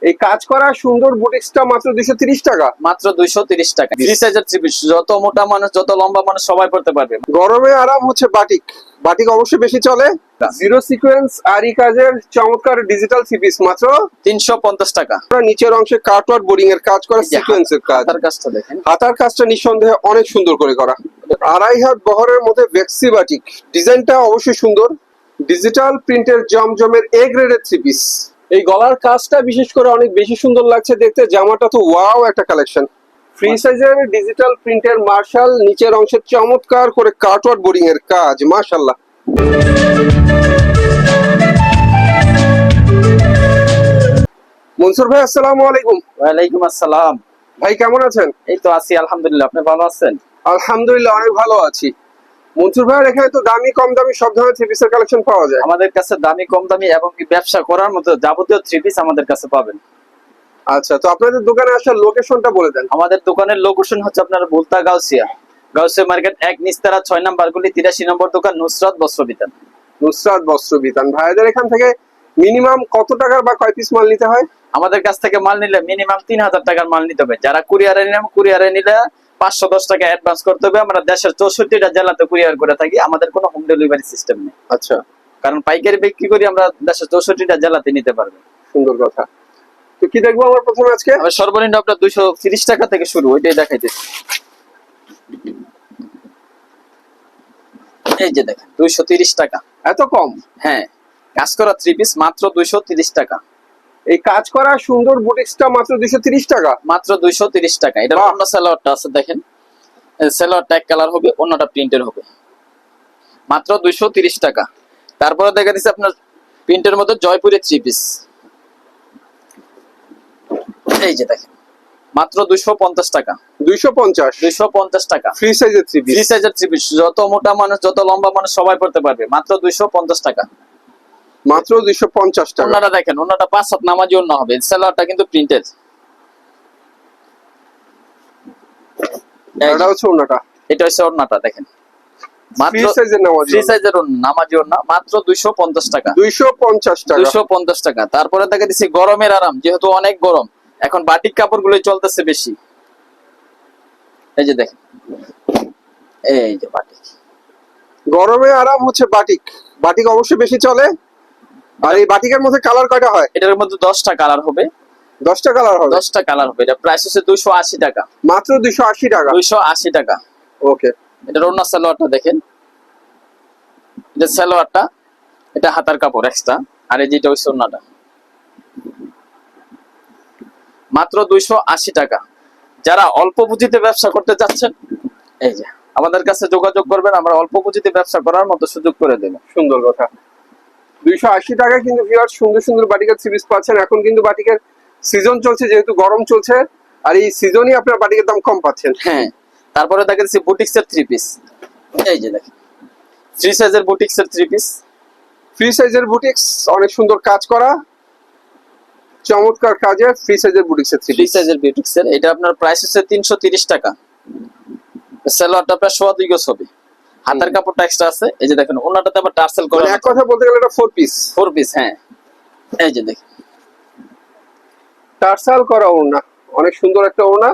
এই কাজ করা সুন্দর বুটিক্সটা মাত্র 230 টাকা। মাত্র 230 টাকা। ফ্রি সাইজের থ্রি পিস, যত মোটা মানুষ যত লম্বা মানুষ সবাই পড়তে পারবে। গরমে আরাম হচ্ছে বাটিক। বাটিক অবশ্যই বেশি চলে। জিরো সিকোয়েন্স আরি কাজের চমৎকার ডিজিটাল থ্রি পিস মাত্র 350 টাকা। নিচের অংশে কাটওয়ার্ক বোর্ডিং এর কাজ করা সিকোয়েন্সের কাজ। হাতার কাজটা দেখেন, হাতার কাজটা নিঃসন্দেহে অনেক সুন্দর করে করা। আড়াই হাত বহরের মধ্যে ভেক্সি বাটিক, ডিজাইনটা অবশ্যই সুন্দর। ডিজিটাল প্রিন্টের জমজমের এ গ্রেডের থ্রি পিস। এই গলার কাজটা বিশেষ করে অনেক বেশি সুন্দর লাগছে দেখতে। জামাটা তো ওয়াও একটা কালেকশন। ফ্রি সাইজের ডিজিটাল প্রিন্টের মার্শাল, নিচের অংশে চমৎকার করে কাটওয়ার্ক বোর্ডিং এর কাজ, মাশাআল্লাহ। মনসুর ভাই, আসসালামু আলাইকুম। ওয়ালাইকুম আসসালাম। ভাই কেমন আছেন? এই তো আছি আলহামদুলিল্লাহ, আপনি ভালো আছেন? আলহামদুলিল্লাহ অনেক ভালো আছি। মনসুর ভাইয়ের এখানে তো দামি কম দামি সব ধরনের থ্রি পিসের কালেকশন পাওয়া যায়। আমাদের কাছে দামি কম দামি এবং কি ব্যবসা করার মতো যাবতীয় থ্রি পিস আমাদের কাছে পাবেন। আচ্ছা, তো আপনাদের দোকানে আসার লোকেশনটা বলে দেন। আমাদের দোকানের লোকেশন হচ্ছে আপনার বুলতা গাউসিয়া, গাউসিয়া মার্কেট 1 নিস্তারা 6 নম্বর গলি 83 নম্বর দোকান, নুসরাত বস্ত্র বিতান। নুসরাত বস্ত্র বিতান। ভাইদের এখান থেকে মিনিমাম কত টাকার বা কয় পিস মাল নিতে হয়? আমাদের কাছ থেকে মাল নিলে মিনিমাম 3000 টাকার মাল নিতে হবে। যারা কুরিয়ারে নিলাম, কুরিয়ারে নিলে 510 টাকা অ্যাডভান্স করতে হবে। আমরা দেশের 64টা জেলাতে কুরিয়ার করে থাকি, আমাদের কোনো হোম ডেলিভারি সিস্টেম নেই। আচ্ছা, কারণ পাইকারি বিক্রি করি আমরা দেশের 64টা জেলাতে নিতে পারবে। সুন্দর কথা। তো কি দেখবো আমরা প্রথমে আজকে? আমরা সর্বনিম্ন আপনার 230 টাকা থেকে শুরু, ওইটাই দেখাইতেছি। এই যে দেখেন 230 টাকা। এত কম? হ্যাঁ, কাজ করা থ্রি পিস মাত্র 230 টাকা। এই কাজ করা সুন্দর বুটিক্সটা মাত্র 230 টাকা। মাত্র 230 টাকা। এটা অন্য সালোয়ারটা আছে দেখেন, সালোয়ারটা এক কালার হবে, অন্যটা প্রিন্টের হবে। মাত্র 230 টাকা। তারপরে দেখা দিচ্ছে আপনার প্রিন্টের মধ্যে জয়পুরের থ্রি পিস। এই যে দেখেন মাত্র 250 টাকা। 250 টাকা। ফ্রি সাইজের থ্রি পিস। ফ্রি সাইজের থ্রি পিস, যত মোটা মানুষ যত লম্বা মানুষ সবাই পড়তে পারবে। মাত্র 250 টাকা। মাত্র 250 টাকা। ওনাটা দেখেন, ওনাটা 5 হাত নামাজি ওন্না হবে। সালোয়ারটা কিন্তু প্রিন্টেড। এটা হচ্ছে ওন্নাটা। এটা হচ্ছে ওন্নাটা দেখেন, মাত্র ফ্রি সাইজের নামাজি। ফ্রি সাইজের নামাজি ওন্না, মাত্র 250 টাকা। 250 টাকা। 250 টাকা। তারপরে দেখা দিচ্ছি গরমের আরাম, যেহেতু অনেক গরম এখন বাটিক কাপড়গুলো চলতেছে বেশি। এই যে দেখেন, এই যে বাটিক। গরমে আরাম হচ্ছে বাটিক। বাটিক অবশ্যই বেশি চলে। আর এই বাটিকের মধ্যে কালার কয়টা হয়? এটার মধ্যে 10টা কালার হবে। 10টা কালার হবে। 10টা কালার হবে। এটা প্রাইস হচ্ছে 280 টাকা। মাত্র 280 টাকা। 280 টাকা। ওকে। এটা ওন্না সালোয়ারটা দেখেন, এটা সালোয়ারটা, এটা হাতার কাপড় এক্সট্রা, আর এই যেটা হচ্ছে ওন্নাটা। মাত্র 280 টাকা। যারা অল্প পুঁজিতে ব্যবসা করতে চাচ্ছেন, এই যে আমাদের কাছে যোগাযোগ করবেন, আমরা অল্প পুঁজিতে ব্যবসা করার মতো সুযোগ করে দেব। সুন্দর কথা। 280 টাকায় কিন্তু ভিউয়ার সুন্দর সুন্দর বাটিকের থ্রি পিস পাচ্ছেন। এখন কিন্তু বাটিকের সিজন চলছে, যেহেতু গরম চলছে, আর এই সিজনই আপনার বাটিকের দাম কম পাচ্ছেন। হ্যাঁ, তারপরে দেখেছি বুটিক্সের থ্রি পিস। এই যে দেখেন ফ্রি সাইজের বুটিক্সের থ্রি পিস। ফ্রি সাইজের বুটিক্স, অনেক সুন্দর কাজ করা, চমৎকার কাজের ফ্রি সাইজের বুটিক্সের থ্রি ফ্রি পিস। সাইজের বুটিক্সের এটা আপনার প্রাইস হচ্ছে 330 টাকা। সালোয়ারটা প্রায় 2.5 গজ হবে, হাতার কাপড়টা এক্সট্রা আছে। এই যে দেখেন ওন্নাটাতে আবার টার্সেল করা, এক কথা বলতে গেলে এটা 4 পিস। 4 পিস। হ্যাঁ, এই যে দেখেন টার্সাল করা ওড়না, অনেক সুন্দর একটা ওড়না।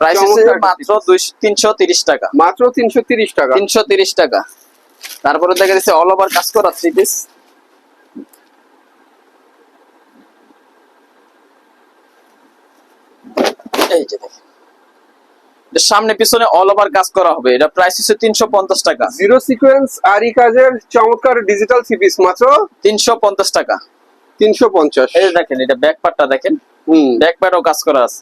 প্রাইস হচ্ছে মাত্র 330 টাকা। মাত্র 330 টাকা। 330 টাকা। তারপরে দেখা যাচ্ছে অল ওভার কাজ করা থ্রি পিস। এই যে দেখেন সামনে পিছনে অল ওভার কাজ করা হবে। এটা প্রাইস হচ্ছে 350 টাকা। জিরো সিকোয়েন্স আরি কাজের চমৎকার ডিজিটাল থ্রি পিস মাত্র 350 টাকা। 350। এই দেখেন, এটা ব্যাক পার্টটা দেখেন, ব্যাক পার্টও কাজ করা আছে,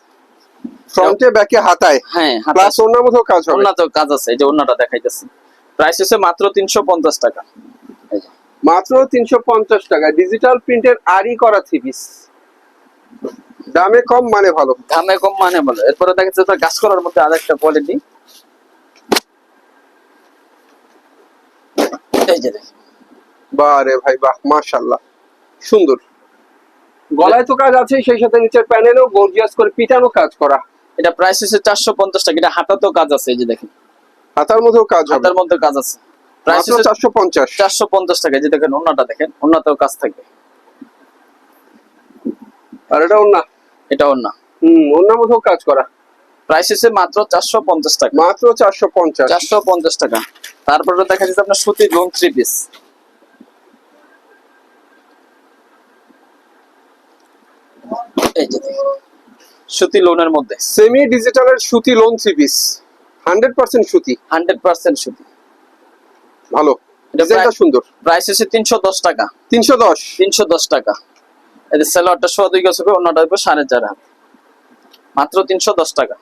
ফ্রন্টে ব্যাকে হাতায়। হ্যাঁ, প্লাস ওড়নার মধ্যেও কাজ হবে। ওন্নাতেও কাজ আছে। এই যে ওন্নাটা দেখাইতেছি, প্রাইস হচ্ছে মাত্র 350 টাকা। এই যে মাত্র 350 টাকা ডিজিটাল প্রিন্টের আরি করা থ্রি পিস। দামে কম মানে ভালো। দামে কম মানে ভালো। এরপরে দেখা যাচ্ছে কাজ করার মধ্যে আরেকটা কোয়ালিটি। এই যে দেখেন, বারে ভাই বাহ, মাশাআল্লাহ সুন্দর। গলায় তো কাজ আছে, সেই সাথে নিচের প্যানেলেও গর্জিয়াস করে পিটানো কাজ করা। এটা প্রাইস হচ্ছে 450 টাকা। এটা হাতাতেও কাজ আছে। এই যে দেখেন হাতার মধ্যেও কাজ হবে। হাতার মধ্যে কাজ আছে। প্রাইস মাত্র 450। 450 টাকা। এই যে দেখেন ওন্নাটা দেখেন, ওন্নাতেও কাজ থাকবে। আর এটা ওন্না। এটা ওন্না। ওন্নার মধ্যেও কাজ করা। প্রাইস হচ্ছে মাত্র 450 টাকা। মাত্র 450। 450 টাকা। তারপরে দেখা যাচ্ছে আপনার সুতির লং 3 পিস। এই যে দেখুন, সুতি লোনের মধ্যে সেমি ডিজিটালের সুতি লোন 3 পিস, 100% সুতি। 100% সুতি। ভালো, ডিজাইনটা সুন্দর। প্রাইস হচ্ছে 310 টাকা। 310। 310 টাকা। এই যে সালোয়ারটা 2.5 গজ হবে, অন্যটা হবে 4.5 হাত। মাত্র 310 টাকা।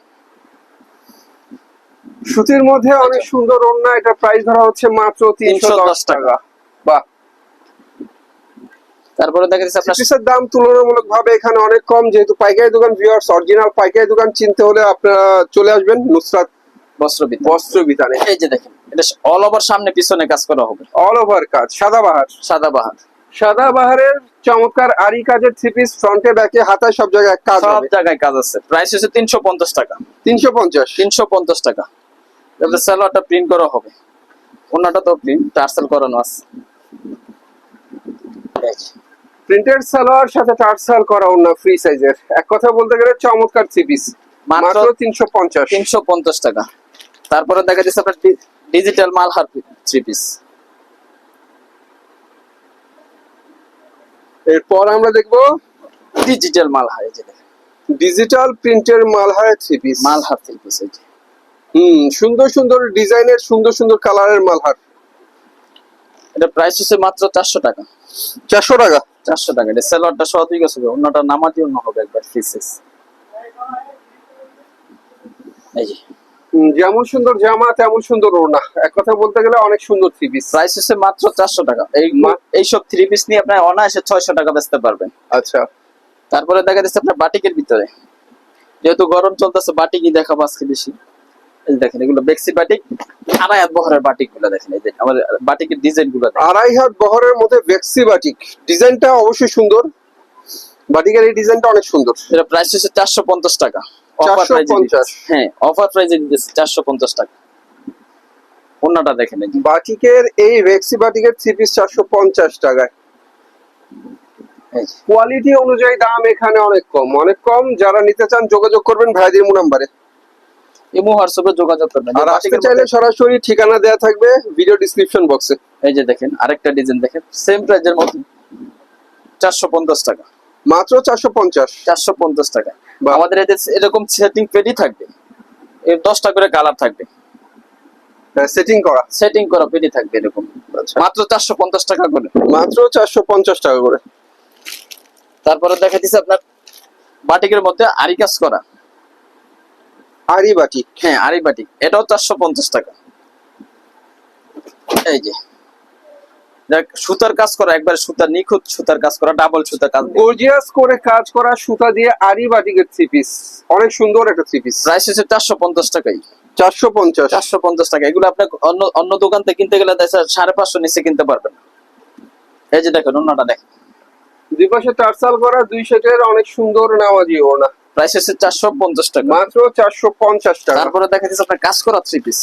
সুতির মধ্যে অনেক সুন্দর ওড়না, এটা প্রাইস ধরা হচ্ছে মাত্র 310 টাকা। বাহ। তারপরে দেখা যাচ্ছে আপনার পিসের দাম তুলনামূলকভাবে এখানে অনেক কম, যেহেতু পাইকারি দোকান। ভিউয়ার্স, অরিজিনাল পাইকারি দোকান চিনতে হলে আপনারা চলে আসবেন নুসরাত বস্ত্র বিতানে। এই যে দেখেন, এটা অল ওভার সামনে পিছনে কাজ করা হবে। অল ওভার কাজ, সাদাবাহার। সাদাবাহারের চমৎকার আরি কাজের 3 পিস, ফ্রন্টে ব্যাকে হাতায় সব জায়গায় কাজ হবে। সব জায়গায় কাজ আছে। প্রাইস হচ্ছে 350 টাকা। 350 টাকা। তারপরে সালোয়ারটা প্রিন্ট করা হবে, ওন্নাটা তো প্রিন্ট টার্সেল করানো আছে। প্রিন্টেড সালোয়ার সাথে টার্সেল করা ওন্না, ফ্রি সাইজের। এক কথা বলতে গেলে চমৎকার 3 পিস, মাত্র 350 টাকা। তারপরে দেখা যাচ্ছে আপনার ডিজিটাল মালহার 3 পিস। এরপর আমরা দেখবো ডিজিটাল মালহার। এই যে দেখেন, ডিজিটাল প্রিন্টের মালহার 3 পিস। মালহার 3 পিস। এই যে সুন্দর সুন্দর ডিজাইনের, সুন্দর সুন্দর কালারের মালহার। এটা প্রাইস হচ্ছে মাত্র 400 টাকা। 400 টাকা। 400 টাকা। এটা সালোয়ারটা 2.5 গজ হবে, অন্যটা নামাজি অন্য হবে একবার ফ্রি সাইজ। এই যে যেমন সুন্দর জামা তেমন সুন্দর ওড়না, এক কথা বলতে গেলে অনেক সুন্দর 3 পিস। প্রাইস হচ্ছে মাত্র 400 টাকা। এই সব 3 পিস নিয়ে আপনি অনায়াসে 600 টাকা বেচতে পারবেন। আচ্ছা। তারপরে দেখা যাচ্ছে আপনার বাটিকের ভিতরে, যেহেতু গরম চলতেছে বাটিকই দেখাবো আজকে বেশি। এই দেখেন, এগুলো বেক্সি বাটিক, আড়াই হাত বহরের বাটিক গুলো দেখেন। এই যে আমাদের বাটিকের ডিজাইন গুলো দেখেন। আড়াই হাত বহরের মধ্যে বেক্সি বাটিক, ডিজাইনটা অবশ্যই সুন্দর। বাটিকের এই ডিজাইনটা অনেক সুন্দর। এটা প্রাইস হচ্ছে 450 টাকা। 450। হ্যাঁ, অফার প্রাইসে দিতেছে 450 টাকা। ওন্নাটা দেখেন, এই যে বাটিকের এই বেক্সি বাটিকের 3 পিস 450 টাকায়। কোয়ালিটি অনুযায়ী দাম এখানে অনেক কম, অনেক কম। যারা নিতে চান যোগাযোগ করবেন ভাইদের নাম্বারে, ইমো হোয়াটসঅ্যাপে যোগাযোগ করবেন। আর আসতে চাইলে সরাসরি ঠিকানা দেয়া থাকবে ভিডিও ডেসক্রিপশন বক্সে। এই যে দেখেন, আরেকটা ডিজাইন দেখেন, সেম প্রাইজের মধ্যে 450 টাকা। মাত্র 450 টাকা। আমাদের এরকম সেটিং পেডই থাকবে, এর 10টা করে কালার থাকবে। সেটিং করা পেডি থাকবে এরকম। মাত্র 450 টাকা করে। মাত্র 450 টাকা করে। তারপরে দেখা দিচ্ছে আপনার বাটিকের মধ্যে আরি কাজ করা, আরি বাটিক। হ্যাঁ, আরি বাটিক, এটাও 450 টাকা। এই যে সুতার কাজ করা, একবার সুতার নিখুঁত সুতার কাজ করা, ডাবল সুতার কাজ, গর্জিয়াস করে কাজ করা সুতা দিয়ে আরি বাটিকের 3 পিস, অনেক সুন্দর একটা 3 পিস। প্রাইস হচ্ছে 450 টাকাই। 450 টাকা। এগুলো আপনি অন্য দোকান থেকে কিনতে গেলে 550 নিচে কিনতে পারবেন। এই যে দেখেন, ওন্নাটা দেখেন, দুই পাশে টার্সাল করা, 2 সেটের অনেক সুন্দর নামাজি ওড়না। প্রাইস হচ্ছে 450 টাকা। মাত্র 450 টাকা। তারপরে দেখা যাচ্ছে আপনার কাজ করা 3 পিস।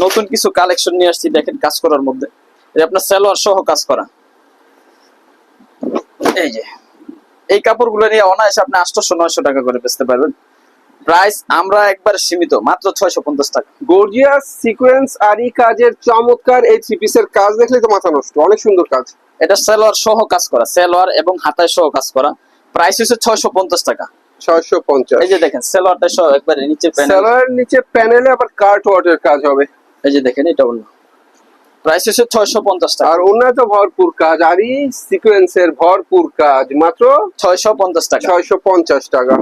নতুন কিছু কালেকশন নিয়ে আসছি, দেখেন কাজ করার মধ্যে। এই আপনার সালোয়ার সহ কাজ করা। এই যে এই কাপড়গুলো নিয়ে অনায়াসে আপনি 800-900 টাকা করে বেচতে পারবেন। প্রাইস আমরা একবার সীমিত, মাত্র 650 টাকা। গর্জিয়াস সিকোয়েন্স আরি কাজের চমৎকার এই 3 পিসের কাজ দেখলে তো মাথা নষ্ট, অনেক সুন্দর কাজ। এটা সালোয়ার সহ কাজ করা, সালোয়ার এবং হাতায় সহ কাজ করা। প্রাইস হচ্ছে 650 টাকা। 650। এই যে দেখেন, সালোয়ারটা সহ একবারে নিচে প্যানেল, সালোয়ারের নিচে প্যানেলে আবার কাট ওয়ার্কের কাজ হবে। এই যে দেখেন, এটা অন্য প্রাইস হচ্ছে 650 টাকা। আর অন্য তো ভরপুর কাজ, আরি সিকোয়েন্সের ভরপুর কাজ, মাত্র 650 টাকা। 650 টাকা।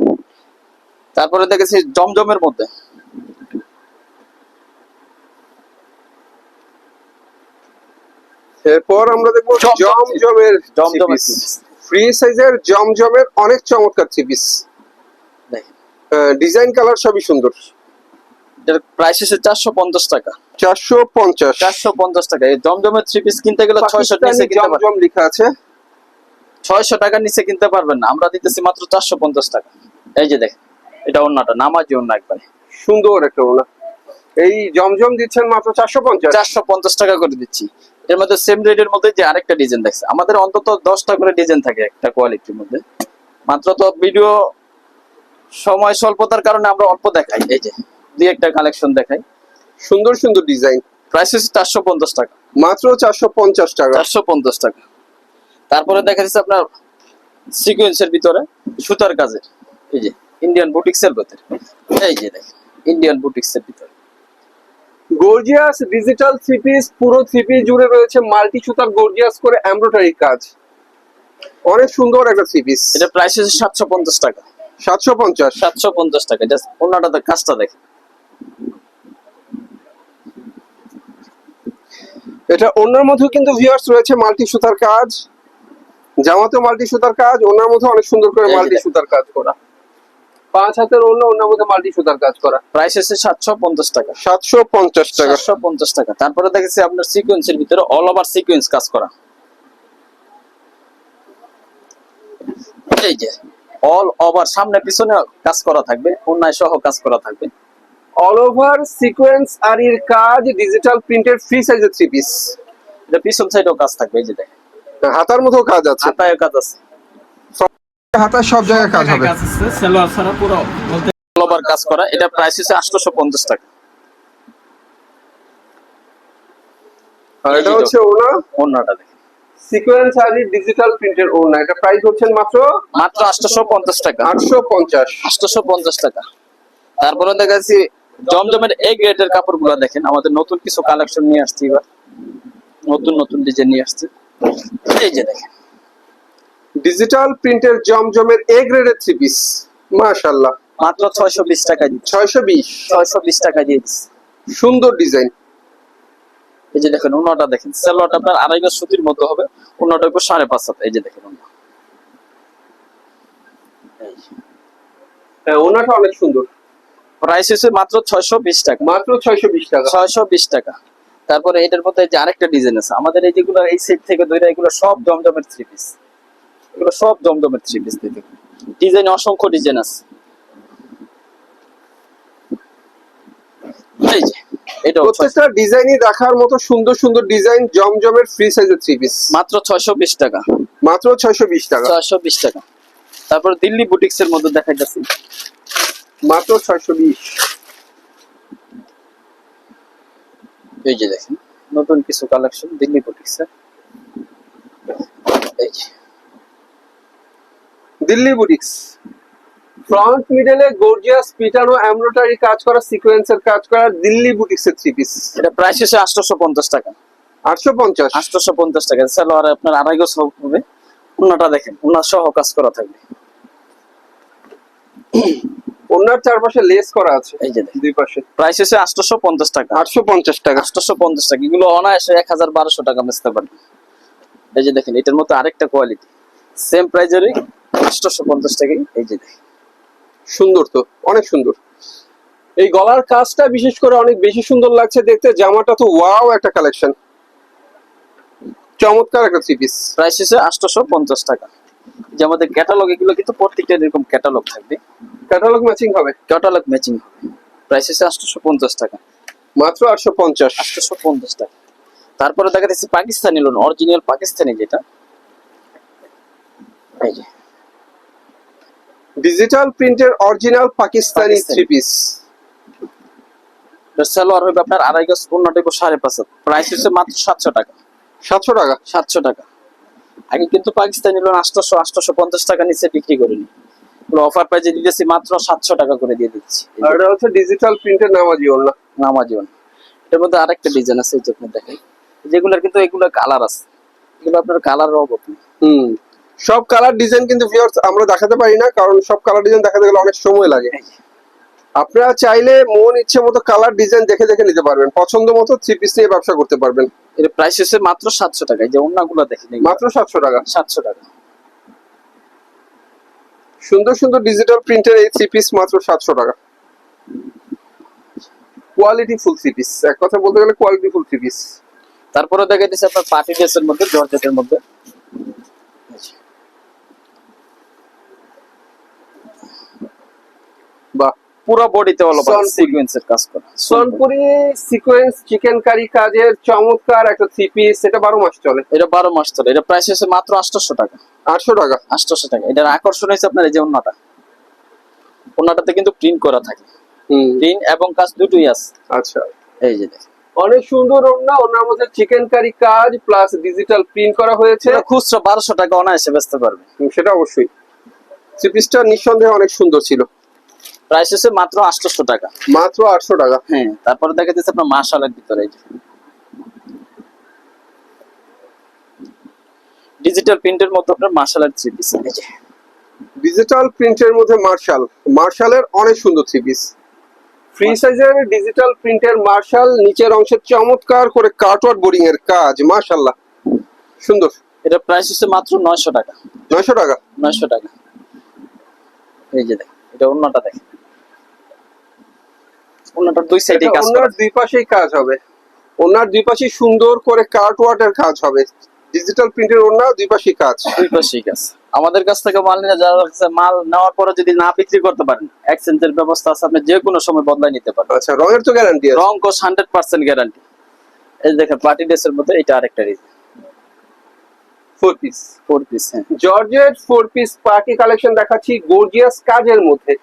তারপরে দেখেছি জমজমের মধ্যে, এরপর আমরা দেখবো জমজমের ফ্রি সাইজের, জমজমের অনেক চমৎকার 3 পিস। ডিজাইন কালার সবই সুন্দর। এর প্রাইস হচ্ছে 450 টাকা। 450 টাকা। এই জমজমের 3 পিস কিনতে গেলে 600 নিচে কিনতে পারবেন। জমজম লেখা আছে, 600 টাকার নিচে কিনতে পারবেন না, আমরা দিতেছি মাত্র 450 টাকা। এই যে দেখেন, এটা ওন্নাটা নামাজি ওন্না, একবারে সুন্দর একটা ওন্না। এই জমজম দিচ্ছেন মাত্র 450 টাকা করে দিচ্ছি। এর মধ্যে সেম রেটের মধ্যে যে আরেকটা ডিজাইন দেখছে, আমাদের অন্তত 10টা করে ডিজাইন থাকে একটা কোয়ালিটির মধ্যে। মাত্র তো ভিডিও সময় স্বল্পতার কারণে আমরা অল্প দেখাই, এই যে দুই একটা কালেকশন দেখাই। সুন্দর সুন্দর ডিজাইন। প্রাইস হচ্ছে 450 টাকা, মাত্র 450 টাকা। 450 টাকা। তারপরে দেখা যাচ্ছে আপনার সিকোয়েন্সের ভিতরে সুতার কাজের, এই যে ইন্ডিয়ান বুটিক্সের ভিতরে, এই যে দেখেন ইন্ডিয়ান বুটিক্সের ভিতরে গর্জিয়াস ডিজিটাল থ্রি পিস, পুরো থ্রি পিস জুড়ে রয়েছে মাল্টি সুতার গর্জিয়াস করে এমব্রয়ডারি কাজ। অনেক সুন্দর একটা থ্রি পিস। এটা প্রাইস হচ্ছে 750 টাকা, 750। 750 টাকা। জাস্ট ওনাটাতে কাজটা দেখেন, এটা অন্যের মধ্যেও কিন্তু ভিউয়ার্স রয়েছে মাল্টি সুতার কাজ, জামাতে মাল্টি সুতার কাজ, অন্যের মধ্যে অনেক সুন্দর করে এই যে মাল্টি দেখেন। সুতার কাজ করা। 5 হাতের অন্যের মধ্যে মাল্টি সুতার কাজ করা। প্রাইস হচ্ছে 750 টাকা, 750 টাকা। 750 টাকা। তারপরে দেখেছি আপনার সিকোয়েন্সের ভিতরে অল ওভার সিকোয়েন্স কাজ করা, এই যে অল ওভার সামনে পিছনে কাজ করা থাকবে, অন্যায় সহ কাজ করা থাকবে। অল ওভার সিকোয়েন্স আরির কাজ, ডিজিটাল প্রিন্টেড ফ্রি সাইজের থ্রি পিস। এটা পিছন সাইডেও কাজ থাকবে, এই যে দেখেন হাতার মধ্যেও কাজ আছে। হাতায় কাজ আছে, হাতার সব জায়গায় কাজ হবে। সালোয়ার ছাড়া পুরো বলতে অল ওভার কাজ করা। এটা প্রাইস হচ্ছে 850 টাকা। আর এটা হচ্ছে ওনা, অন্যটা দেখেন সিকোয়েন্স আরির ডিজিটাল প্রিন্টের ওনা। এটা প্রাইস হচ্ছে মাত্র মাত্র 850 টাকা, 850। 850 টাকা। তারপরে দেখাচ্ছি জমজমের এই গ্রেডের কাপড়গুলো দেখেন, আমাদের নতুন কিছু কালেকশন নিয়ে আসছি এবার, নতুন নতুন ডিজাইন নিয়ে আসছে, এই যে দেখেন ডিজিটাল প্রিন্টের জমজমের এ গ্রেডের থ্রি পিস। মাশাআল্লাহ, মাত্র 620 টাকা দিচ্ছি, 620। 620 টাকা দিয়ে দিচ্ছি। সুন্দর ডিজাইন। এই যে দেখেন ওনাটা দেখেন, সালোয়ারটা আপনার 2.5 গজ সুতির মতো হবে, ওনাটা উপর 5.5 হাত। এই যে দেখেন ওনা, হ্যাঁ, ওনাটা অনেক সুন্দর। প্রাইস হচ্ছে মাত্র 620 টাকা, মাত্র 620 টাকা। 620 টাকা। তারপরে এটার মধ্যে যে আরেকটা ডিজাইন আছে আমাদের, এই যেগুলো এই সেট থেকে ধরে এগুলো সব জমজমের থ্রি পিস, এগুলো সব জমজমের থ্রি পিস। দেখুন ডিজাইন অসংখ্য ডিজাইন আছে, এই যে এটা প্রত্যেকটা ডিজাইনই দেখার মতো সুন্দর সুন্দর ডিজাইন, জমজমের ফ্রি সাইজের থ্রি পিস। মাত্র 620 টাকা, মাত্র 620 টাকা। 620 টাকা। তারপরে দিল্লি বুটিক্সের মধ্যে দেখা যাচ্ছে মাত্র 620। এই যে দেখেন নতুন কিছু কালেকশন দিল্লি বুটিক্সের, এই যে দিল্লি বুটিক্স, ফ্রন্ট মিডলে গর্জিয়াস পিটানো এমব্রয়ডারি কাজ করা, সিকোয়েন্সের কাজ করা দিল্লি বুটিক্সের থ্রি পিস। এটা প্রাইস হচ্ছে 850 টাকা, 850। 850 টাকা। সালোয়ার আপনার 2.5 গজ হবে, ওনাটা দেখেন ওনার সহ কাজ করা থাকবে, ওনার চারপাশে লেস করা আছে, এই যে দেখেন দুই পাশে। প্রাইস হচ্ছে 850 টাকা, 850 টাকা। 850 টাকা। এগুলো অনায়াসে 1000-1200 টাকা বেচতে পারবেন। এই যে দেখেন এটার মতো আরেকটা কোয়ালিটি সেম প্রাইজেরই 850 টাকাই, এই যে দেখেন সুন্দর তো, অনেক সুন্দর। এই গলার কাজটা বিশেষ করে অনেক বেশি সুন্দর লাগছে দেখতে। জামাটা তো ওয়াও একটা কালেকশন, চমৎকার একটা থ্রি পিস। প্রাইস হচ্ছে 850 টাকা। যে আমাদের ক্যাটালগ, এগুলো কিন্তু প্রত্যেকটা এরকম ক্যাটালগ থাকবে, ক্যাটালগ ম্যাচিং হবে। ক্যাটালগ ম্যাচিং হবে। প্রাইস হচ্ছে 850 টাকা, মাত্র 850। 850 টাকা। তারপরে দেখা যাচ্ছে পাকিস্তানি লোন, অরিজিনাল পাকিস্তানি যেটা, এই যে ডিজিটাল প্রিন্টের original Pakistani Pakistani. Three piece. Salwar হবে আপনার 2.5 গজ, ওন্নাটা 5.5 হাত। প্রাইস হচ্ছে মাত্র 700 টাকা, 700 টাকা। 700 টাকা। আগে কিন্তু পাকিস্তানি লোন 800 850 টাকা নিচে বিক্রি করিনি, অফার প্রাইসে দিতেছি মাত্র 700 টাকা করে দিয়ে দিচ্ছি। এই যে আর এটা হচ্ছে ডিজিটাল প্রিন্টের নামাজি ওড়না। নামাজিওন। এর মধ্যে আরেকটা ডিজাইন আছে, এই যে আপনি দেখেন, যেগুলোর কিন্তু এগুলো কালার আছে, এগুলো আপনার কালার অভাব নেই। সব কালার ডিজাইন কিন্তু ভিউয়ার্স আমরা দেখাতে পারি না, কারণ সব কালার ডিজাইন দেখাতে গেলে অনেক সময় লাগে। আপনারা চাইলে মন ইচ্ছে মতো কালার ডিজাইন দেখে দেখে নিতে পারবেন, পছন্দ মতো থ্রি পিস নিয়ে ব্যবসা করতে পারবেন। এর প্রাইস হচ্ছে মাত্র 700 টাকা। এই যে ওন্নাগুলো দেখেন, মাত্র 700 টাকা। 700 টাকা। সুন্দর সুন্দর ডিজিটাল প্রিন্টের এই থ্রি পিস মাত্র 700 টাকা। কোয়ালিটি ফুল থ্রি পিস, এক কথা বলতে গেলে কোয়ালিটি ফুল থ্রি পিস। তারপরে দেখা যাচ্ছে আপনার পার্টি ড্রেসের মধ্যে, জর্জেটের মধ্যে, বাহ, পুরো বডিতে হলো সোনপুরি। সিকোয়েন্সের কাজ করা সোনপুরি সিকোয়েন্স চিকেন কারি কাজের চমৎকার একটা থ্রি পিস, এটা 12 মাস চলে। এটা 12 মাস চলে। এটা প্রাইস হচ্ছে মাত্র 800 টাকা। 800 টাকা। 800 টাকা। এটার আকর্ষণ হচ্ছে আপনার এই যে ওন্নাটা, ওন্নাটাতে কিন্তু প্রিন্ট করা থাকে, প্রিন্ট এবং কাজ দুটোই আছে। আচ্ছা, এই যে দেখেন অনেক সুন্দর ওড়না, ওড়নার মধ্যে চিকেন কারি কাজ প্লাস ডিজিটাল প্রিন্ট করা হয়েছে। এটা খুচরা 1200 টাকা অনায়াসে বেচতে পারবে। সেটা অবশ্যই। থ্রি পিসটা নিঃসন্দেহে অনেক সুন্দর ছিল। প্রাইস হচ্ছে মাত্র 800 টাকা। মাত্র 800 টাকা। হ্যাঁ, তারপরে দেখা যাচ্ছে আপনার মাশালের ভিতরে ডিজিটাল প্রিন্টের মধ্যে আপনার মাশালের থ্রি পিস। এই যে ডিজিটাল প্রিন্টের মধ্যে মার্শালের অনেক সুন্দর থ্রি পিস। ফ্রি সাইজের ডিজিটাল প্রিন্টের মার্শাল, নিচের অংশে চমৎকার করে কাটওয়ার্ড বোর্ডিং এর কাজ, মাশাআল্লাহ সুন্দর। এটা প্রাইস হচ্ছে মাত্র 900 টাকা। 900 টাকা। 900 টাকা। এই যে দেখেন, এটা ওন্নাটা দেখেন, ওন্নাটার দুই সাইডে এটা কাজ করা। ওনার দুই পাশেই কাজ হবে, ওনার দুই পাশে সুন্দর করে কাটওয়ার্ডের কাজ হবে। ডিজিটাল প্রিন্টের ওনা দুই পাশেই কাজ। দুই পাশেই কাজ। আমাদের কাছ থেকে মাল নিয়ে যারা কাছে মাল নেওয়ার পরে যদি না বিক্রি করতে পারেন, এক্সচেঞ্জের ব্যবস্থা আছে, আপনি যে কোনো সময় বদলাই নিতে পারেন। আচ্ছা, রঙের তো গ্যারান্টি আছে? রং কোশ 100% গ্যারান্টি। এই দেখেন পার্টি ড্রেসের মধ্যে এটা আরেকটা রিজ 4 পিস। 4 পিস। হ্যাঁ, জর্জেট 4 পিস পার্টি কালেকশন দেখাচ্ছি, গর্জিয়াস কাজের মধ্যে,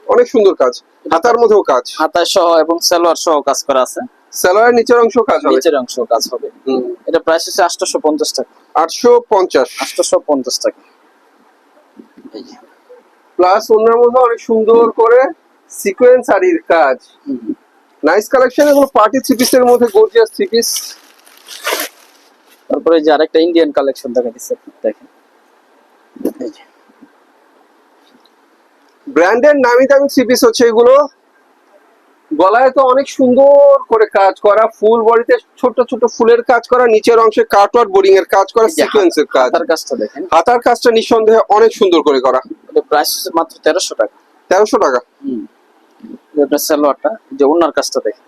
অনেক সুন্দর কাজ, হাতার মধ্যেও কাজ, হাতায় সহ এবং সালোয়ার সহ কাজ করা আছে। সালোয়ারের নিচের অংশ কাজ হবে। নিচের অংশ কাজ হবে। এটা প্রাইস হচ্ছে 850 টাকা। 850। 850 টাকা। এই যে প্লাস ওনার মধ্যে অনেক সুন্দর করে সিকোয়েন্স আরির কাজ, নাইস কালেকশন। এগুলো পার্টি থ্রি পিসের মধ্যে গর্জিয়াস থ্রি পিস। তারপরে যে আরেকটা ইন্ডিয়ান কালেকশন দেখা দিচ্ছে, দেখেন এই যে ব্র্যান্ডের নামি দামি থ্রি পিস হচ্ছে এগুলো। গলায় তো অনেক সুন্দর করে কাজ করা, ফুল বডিতে ছোট ছোট ফুলের কাজ করা, নিচের অংশে কাটওয়ার্ড বোর্ডিং এর কাজ করা, এই যে সিকোয়েন্সের কাজ। হাতার কাজটা দেখেন, হাতার কাজটা নিঃসন্দেহে অনেক সুন্দর করে করা। এটা প্রাইস হচ্ছে মাত্র 1300 টাকা। 1300 টাকা। এটা সালোয়ারটা, যে ওনার কাজটা দেখেন,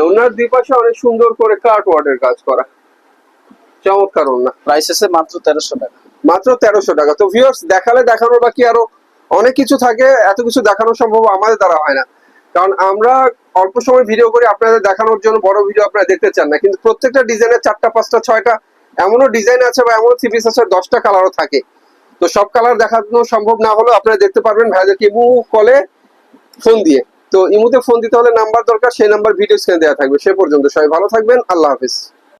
ওনার দুই পাশে অনেক সুন্দর করে কাটওয়ার্ডের কাজ করা, চমৎকার ওনা। প্রাইস হচ্ছে মাত্র 1300 টাকা। মাত্র 1300 টাকা। তো ভিউয়ার্স, দেখালে দেখানোর বাকি আরো অনেক কিছু থাকে, এত কিছু দেখানো সম্ভব আমাদের দ্বারা হয় না, কারণ আমরা অল্প সময় ভিডিও করি, আপনাদের দেখানোর জন্য বড় ভিডিও আপনারা দেখতে চান না। কিন্তু প্রত্যেকটা ডিজাইনের 4টা 5টা 6টা এমনও ডিজাইন আছে বা এমনও থ্রি পিস আছে 10টা কালারও থাকে। তো সব কালার দেখানো সম্ভব না হলেও আপনারা দেখতে পারবেন ভাইদেরকে ইমু কলে ফোন দিয়ে। তো ইমুতে ফোন দিতে হলে নাম্বার দরকার, সেই নাম্বার ভিডিও স্ক্রিনে দেওয়া থাকবে। সে পর্যন্ত সবাই ভালো থাকবেন, আল্লাহ হাফিজ।